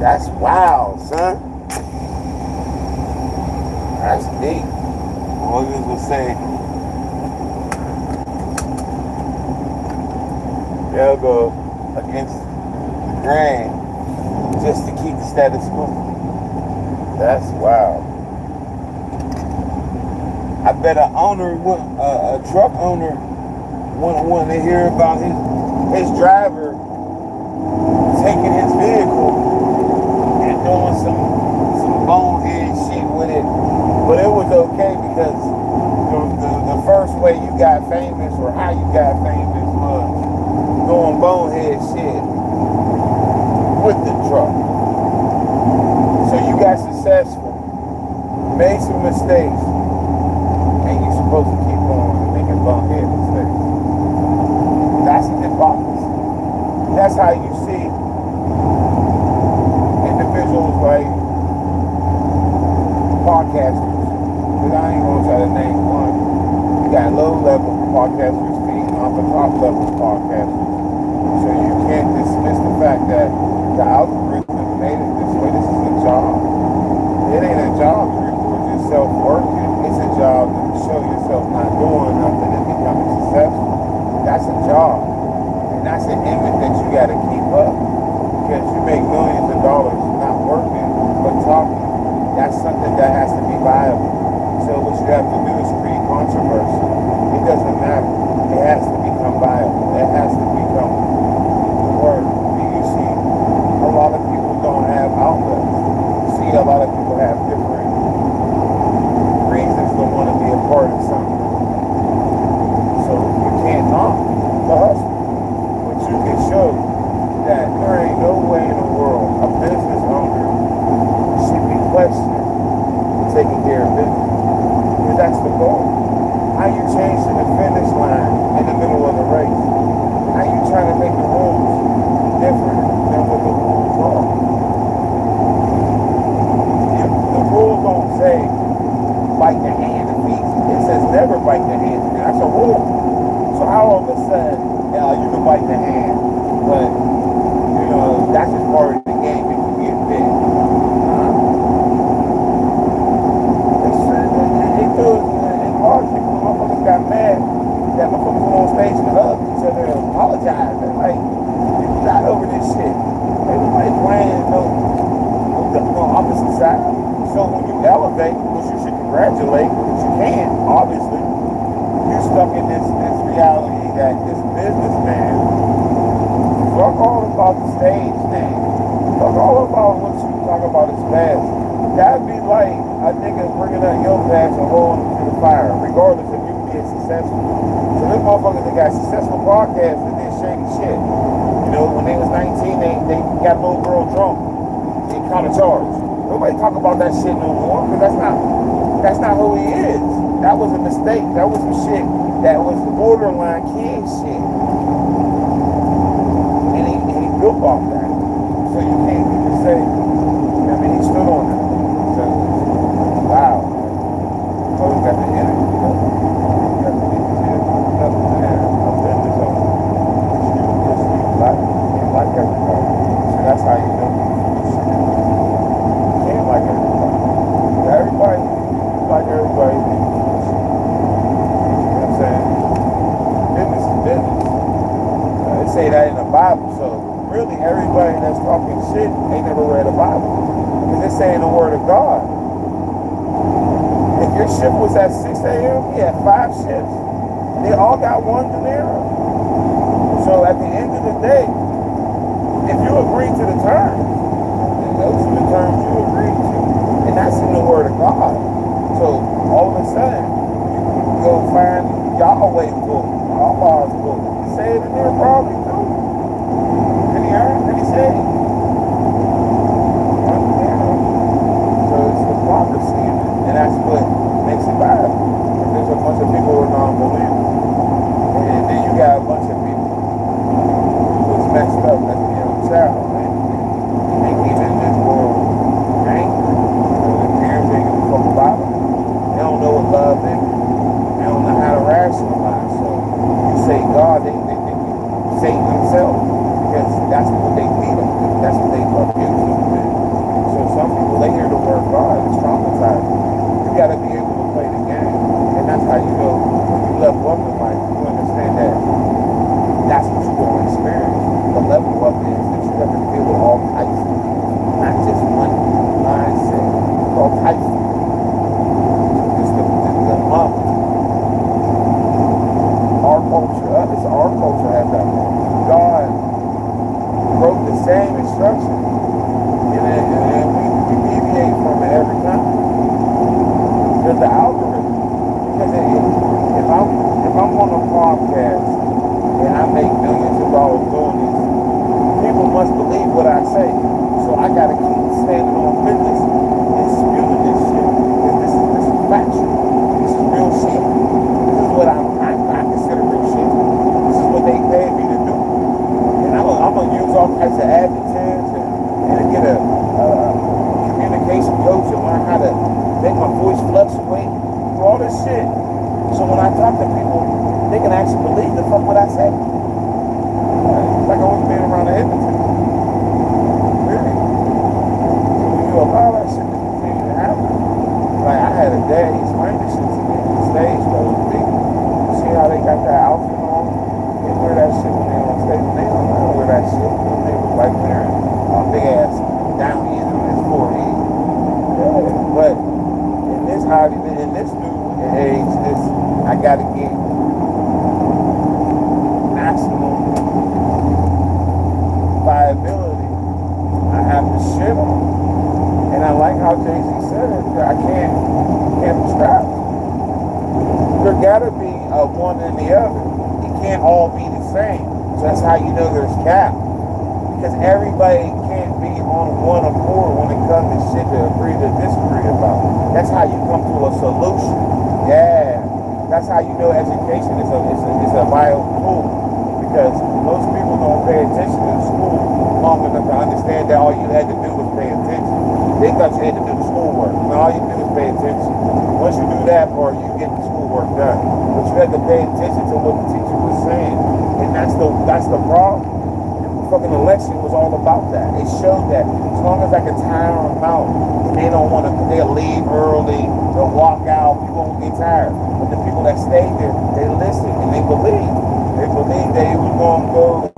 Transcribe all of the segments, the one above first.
That's wild, son. That's deep. Lawyers will say they'll go against the grain just to keep the status quo. That's wild. I bet a truck owner wouldn't to hear about his driver taking his vehicle and doing some bonehead shit with it. But it was okay because the first way you got famous or how you got famous was doing bonehead shit with the truck. So you got successful, made some mistakes, and you're supposed to keep going and making bonehead mistakes. That's hypocrisy. That's how you see individuals like podcasters. Because I ain't gonna try to name one. You got low-level podcasters feeding off the top-level podcasters. So you can't dismiss the fact that the algorithm made it this way. This is a job. It ain't a job to report yourself working. It's a job to show yourself not doing nothing and becoming successful. That's a job. And that's an image that you gotta keep up. Because you make millions of dollars not working, but talking. That's something that has to be viable. So what you have to do is create controversy. It doesn't matter. It has to become viable. It has to become work. You see, a lot of people don't have outlets. You see, a lot of people have different reasons to want to be a part of something. So you can't knock the hustle. But you can show that there ain't no way in the world a business owner should be questioned for taking care of business. Because that's the goal. How you changing the finish line in the middle of the race? How you trying to make the rules different than what the rules are? The rules don't say bite the hand to feet. It says never bite the hand. And that's a rule. So how all of a sudden, you can bite the hand, but that's just part of the game if you get big. It feels in large people, motherfuckers got mad that motherfuckers went on stage and hugged each other and apologized. They're like, you got over this shit. Everybody playing no opposite side. So when you elevate, which you should congratulate, which you can, obviously, you're stuck in this reality that this businessman, fuck all about the stage name. Fuck all about what you talk about is past. That'd be like a nigga bringing up your past and rolling through the fire, regardless of you being successful. So them motherfuckers that got successful podcasts that did shady shit. When they was 19, they got a little girl drunk. They caught a charge. Nobody talk about that shit no more, because that's not who he is. That was a mistake. That was some shit that was borderline kid shit. And he built off that. So you can't even say, he stood on it. So, wow. Oh, he got the energy. He got the business owner. You like everybody. So that's how you know you can't like everybody. Everybody, like everybody. You know what I'm saying? Business is business. They say that in the Bible, so really everybody that's talking shit ain't never read the Bible. Because it's saying the word of God. If your shift was at 6 a.m., you had 5 shifts. They all got one dinero. So at the end of the day, if you agree to the terms, then those are the terms you agree to. And that's in the word of God. So all of a sudden, you can go find Yahweh's book, Allah's book. You say it in there probably too. Can he say it? So it's hypocrisy in it. And that's what makes it bad. There's a bunch of people who are non-believers. And then you got a bunch of people who was messed up as a young child. And they came in this world angry. Their parents ain't gonna fuck about them. They don't know what love is. They don't know how to rationalize. So you say God, they Satan himself. Because that's what they feed them to. That's what they love into. It's our culture has that one. God wrote the same instruction, and we deviate from it every time. There's the algorithm. Because if I'm on a podcast and I make millions of dollars doing this, people must believe what I say. So I gotta keep standing on business and spewing this shit. This is factual. This is real shit. This is what I consider real shit. This is what they paid me to do. And I'm gonna use all types of adjectives and get a communication coach and learn how to make my voice fluctuate. Do all this shit. So when I talk to people, they can actually believe the fuck what I say. It's like I was being around the hypnotist. Really. So when you allow that shit to continue to happen, like I had a dad, he explained this shit to me on the stage, though. You see how they got that outfit on? They wear that shit when they're on stage. They don't wear that shit when they look like they're big ass downies on his forehead. Yeah. But in this new age, I gotta get maximum viability. I have to shit on. And I like how Jay-Z said it. I can't prescribe. There gotta be a one and the other. It can't all be the same. So that's how you know there's cap. Because everybody can't be on one accord when it comes to shit to agree to disagree about. That's how you come to a solution. Yeah. That's how you know education is a viable tool. Because most people don't pay attention in school long enough to understand that all you had to do was pay attention. They thought you had to do the schoolwork. No, all you do is pay attention. Once you do that part, you get the schoolwork done. But you had to pay attention to what the teacher was saying. And that's the problem. Fucking election was all about that. It showed that as long as I can tire them out, and they'll leave early, they'll walk out, people won't get tired. But the people that stayed there, they listened and they believed. They believed that he was going to go to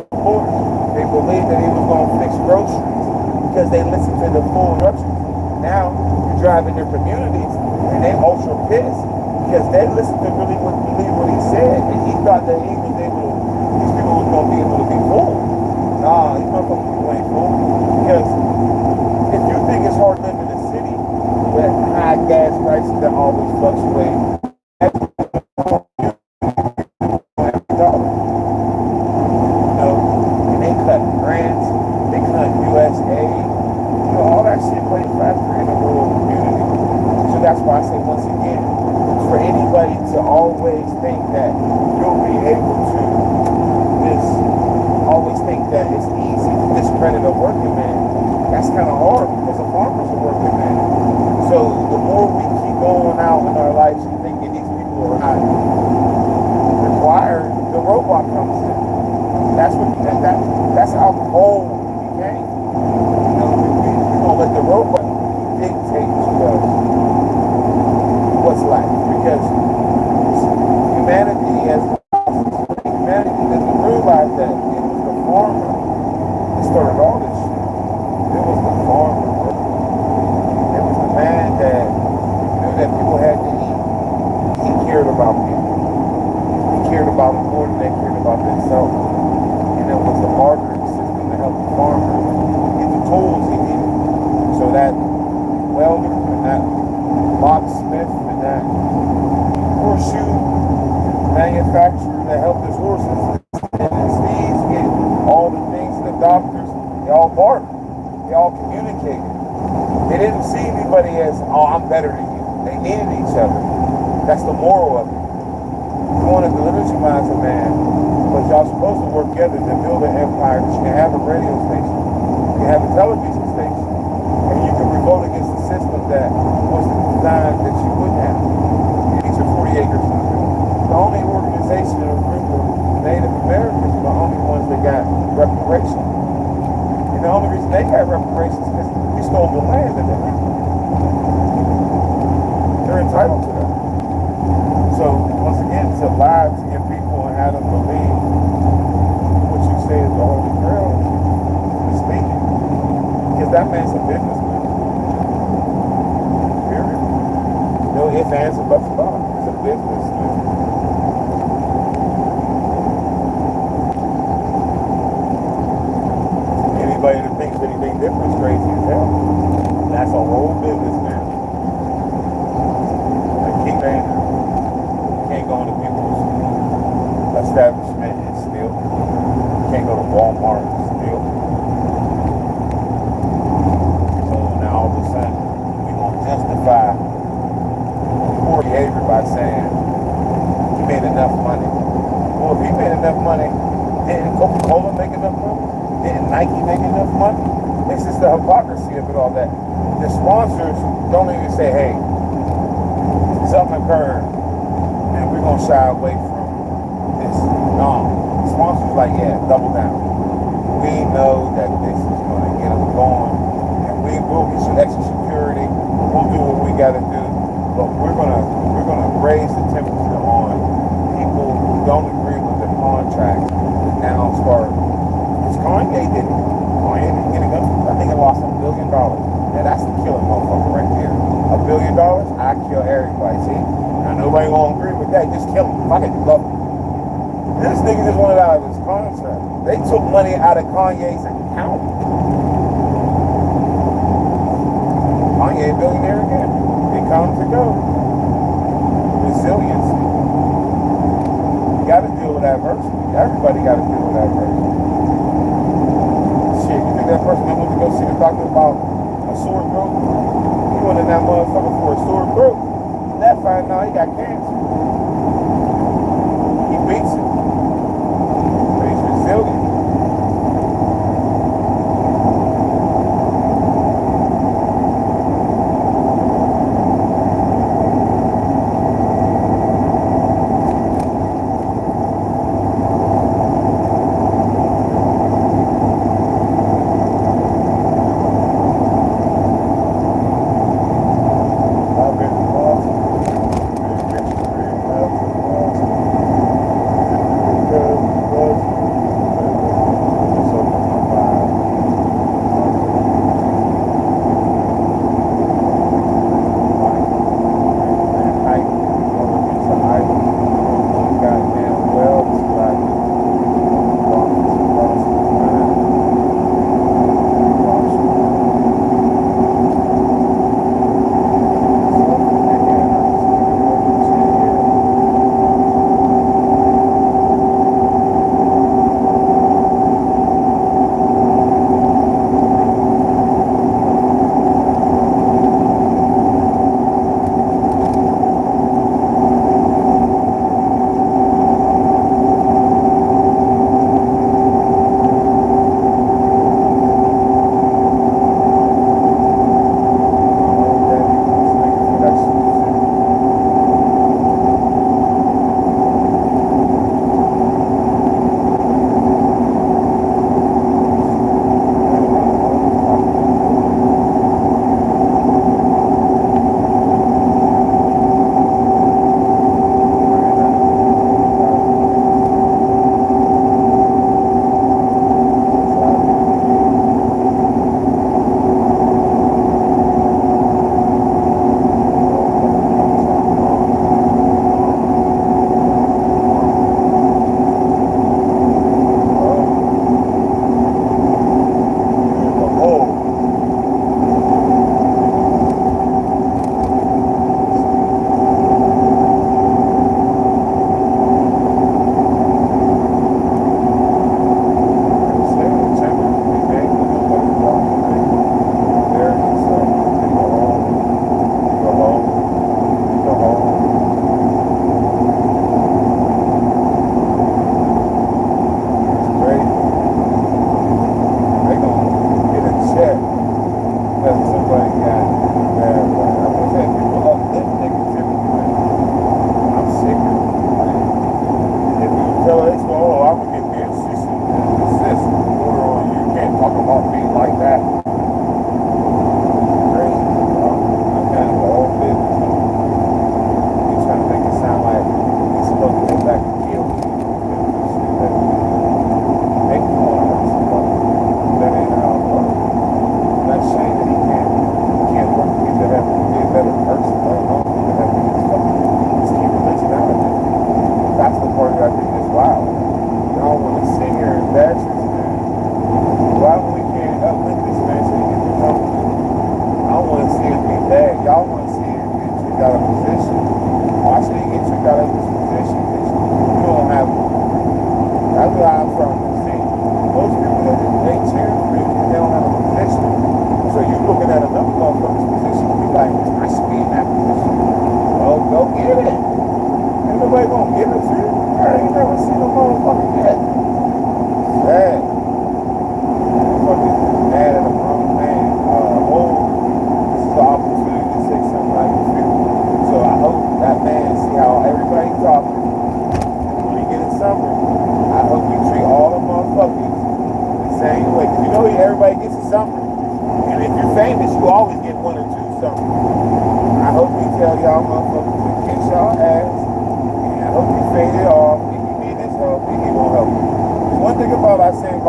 the border. They believed that he was going to fix groceries because they listened to the full instructions. Now, you drive in their communities and they ultra pissed because they listened to believe what he said. And he thought that these people was going to be able to be fooled. Nah, these motherfuckers people ain't fooled. Because if you think it's hard living in a city with high gas prices that always fluctuate, and they cut grants, they cut USA, all that shit plays a factor in the rural community. So that's why I say once again, for anybody to always think that you'll be able to always think that it's easy to discredit a working man. That's kind of hard because a farmer's a working man. So the more we keep going out in our lives and thinking these people are not required, the robot comes in. That's how cold we became. We're gonna let the robot dictate to us what's life because humanity doesn't realize that farmer that started all this shit. It was the farmer. It was the man that knew that people had to eat. He cared about people. He cared about them more than they cared about themselves. And it was the bartering system to help the farmer get the tools he needed. So that welder and that locksmith and that horseshoe manufacturer that helped his horses and his steeds get all the things, the doctors, they all bartered. They all communicated. They didn't see anybody as, oh, I'm better than you. They needed each other. That's the moral of it. You wanted to legitimize a man, but y'all supposed to work together to build an empire. You can have a radio station. You can have a television station. And you can revolt against the system that was designed that you wouldn't have. These are 40 acres. The only organization or group of Native Americans are the only ones that got reparations. And the only reason they got reparations is because we stole the land that they had. They're entitled to that. So, once again, to lie to your people and have them believe what you say is the Holy Grail is misleading. Because that man's a businessman. Period. No ifs, ands, or buts about it. It's a businessman. establishment and steal. You can't go to Walmart and steal. So now all of a sudden, we gonna justify poor behavior by saying he made enough money. Well, if he made enough money, didn't Coca-Cola make enough money? Didn't Nike make enough money? It's just the hypocrisy of it all that the sponsors don't even say, hey, something occurred and we're going to shy away from this. No. The sponsors like, yeah, double down. We know that this is going to get them going and we will get some extra security. We'll do what we got to do. But we're gonna raise the temperature on people who don't agree with the contract to now start. Because Kanye didn't get it up. I think it lost $1 billion. Now that's the killing motherfucker right there. $1 billion, I kill everybody. See? Now nobody gonna agree with that. Just kill him. Fuck it, love him. This nigga just wanted out of his contract. They took money out of Kanye's account. Kanye a billionaire again. It comes to go. Resiliency. You gotta deal with adversity. Everybody gotta deal with adversity. Shit, you think that person that went to go see the doctor about a sore throat? He went in that motherfucker for a sore throat. That find out he got cancer. He beats it. But he's resilient.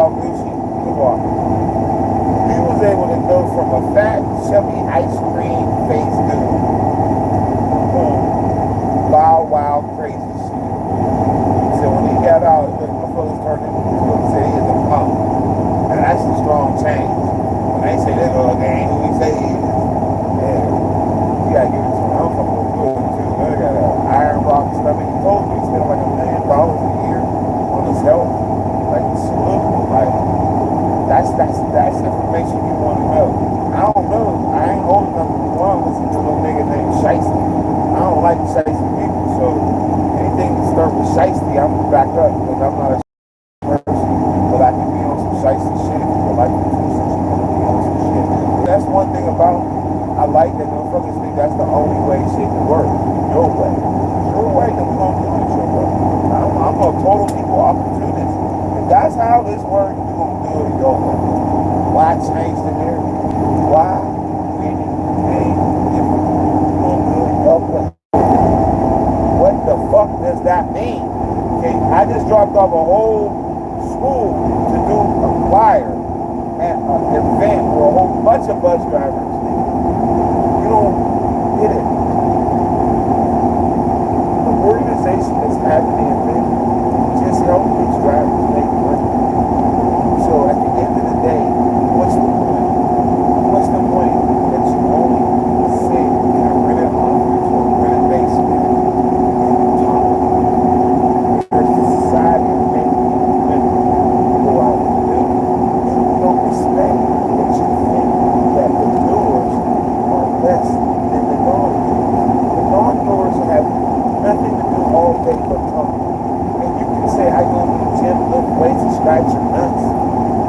about Gucci Walker. He was able to go from a fat, chubby ice cream face dude to wild, wild, crazy shit. So when he got out, the fellas turned him into a city as a punk. And that's a strong change. When they say they're going, they ain't who we say he is. And you gotta give it to him. I'm fucking good too. They got an iron rock stomach. He told me he spent like $1 million a year on his health. Like salute. Like that's information you want to know. I don't know. I ain't old enough to listen to no nigga named Shiesty. I don't like Shiesty people, so anything that start with Shiesty, I'm gonna back up because I'm not a person. But I can be on some Shiesty shit if you would like to do some shit. Be on some shit. That's one thing about it. I like that motherfuckers think that's the only way shit can work. Your way. Your way, then we're gonna do it your way. I'm a total equal opportunist. If that's how this works, we're gonna do it your way. Why change the narrative? Why anything different? We're gonna do it your way. What the fuck does that mean? Okay, I just dropped off a whole school to do a flyer at an event where a whole bunch of bus drivers did. You don't get it. The organization that's having the event just help these drivers make money. So at the end of the day, what's the point? What's the point that you only sit in a rented office or a rented basement and talk? There's a society that makes women go out and do it. And you don't respect that you think that the doers are less than the non-doers. The non-doers have nothing to do all day but talk. And you can say, I go to the gym, lift weights, and scratch your nuts.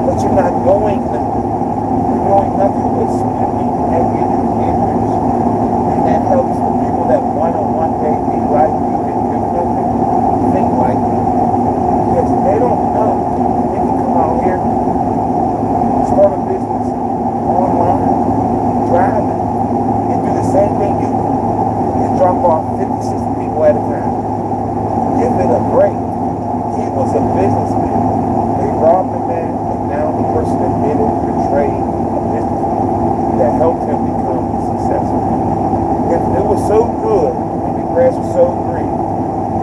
But you're not going nothing. You're going nothing but spending negative energy. And that helps the people that want to one day be like you and do nothing think like you. Because they don't know. They can come out here, start a business online, driving, and do the same thing you do. And drop off 50, 60 people at a time. Give it a break. He was a businessman. They robbed the man, and now the person that did it betrayed a businessman that helped him become successful. If it was so good and the grass was so green,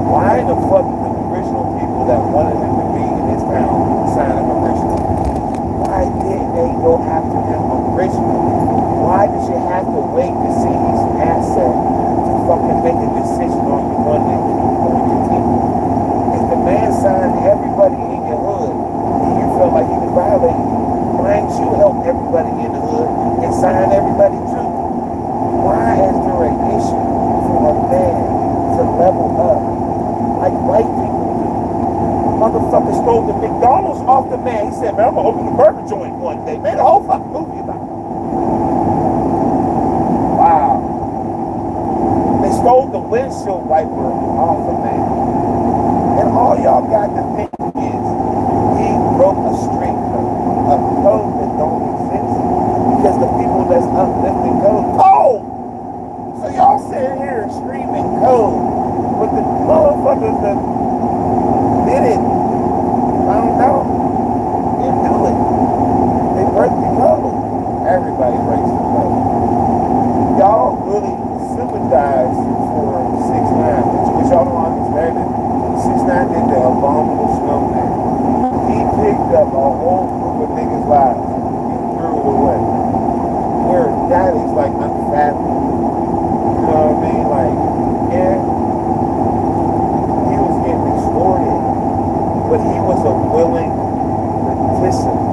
why the fuck did the original people that wanted him to be in this town sign him originally? Why didn't they go after him originally? Why did you have to wait to see his asset to fucking make a decision on you one day on your team? If the man signed everybody in your hood and you felt like he was violating you, why didn't you help everybody in the hood and sign everybody too? Why is there an issue for a man to level up like white people do? Motherfucker stole the McDonald's off the man. He said, man, I'm gonna open a burger joint one day. Made a whole fucking movie about it. Wow. They stole the windshield wiper off the man. And all y'all got to think is, he broke a street code, a code that don't exist. Because the people that's uplifting code, code! So y'all sitting here screaming code, but the motherfuckers that did it, found out, and do it. They break the code. Everybody breaks the code. Y'all really sympathize for 6ix9ine, but y'all don't understand it. 6ix9ine did the abominable snowman. He picked up a whole group of niggas' lives and threw it away. Where that is like unfathomable. You know what I mean? Like, yeah, he was getting extorted, but he was a willing participant